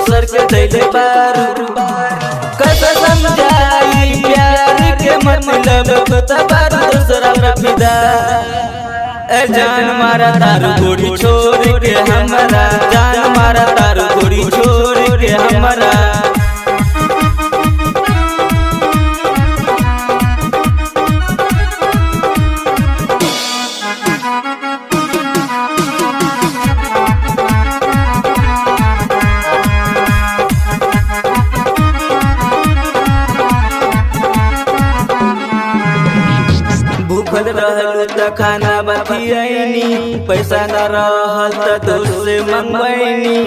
दोसर के दैले बारू। कैसे समझाई प्यार के मतलब बारू दूसरा पे फिदा। ए जान मारा तारू गोरी छोड़ के हमारा, जान मारा तारू गोरी छोड़ के हमारा। भूखल रहल त खाना बखियनी, पैसा न रहल त दोस्त से मंगवैनी।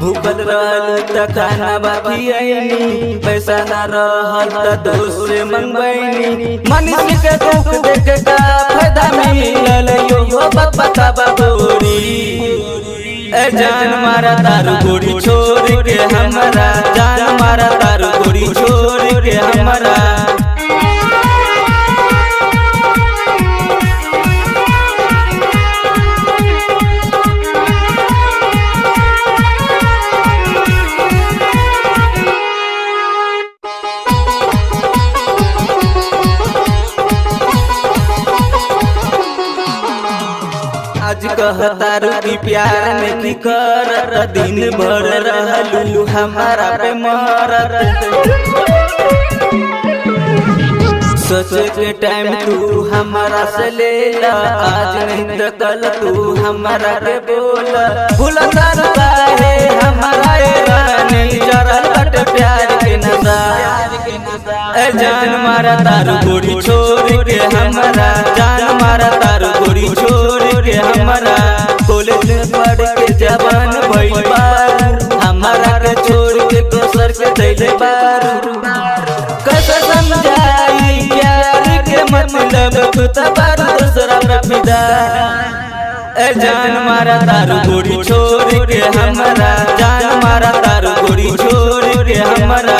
भूखल रहल त खाना बखियनी, पैसा न रहल त दोस्त से मंगवैनी। मनुष्य के दुख देख का फायदा मिलल यो बता गोरी। ए जान मारा तारू गोरी छोड़ के हमारा, जान मारा तारू गोरी छोड़ के हमारा। आज कहतारू की प्यार में की करत, दिन भर रहलू हमारा पे मरत। सोचे के टाइम तू हमारा से ले ला, आज नहीं तो कल तू हमारा के बोला। भूलतारू काहे हमारा ए रानी, चढ़ल बट प्यार के नशा। ए जान मारा तारू गोरी छोड़ के हमारा, जान मारा तारू गोरी छोड़ के हमारा। कॉलेज में पढ़ के जवान भइल बारू, हमारा के छोड़ के दोसर के दैले बारू। कैसे समझाई प्यार के मतलब बारू दूसरा पे फिदा। ए जान मारा तारू गोरी छोड़ के हमारा, जान मारा तारू गोरी छोड़ के हमारा।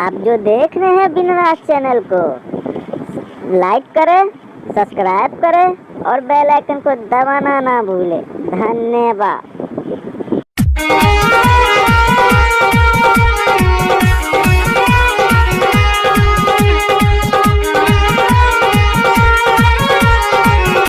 आप जो देख रहे हैं बिनराज चैनल को लाइक करें, सब्सक्राइब करें और बेल आइकन को दबाना ना भूलें। धन्यवाद।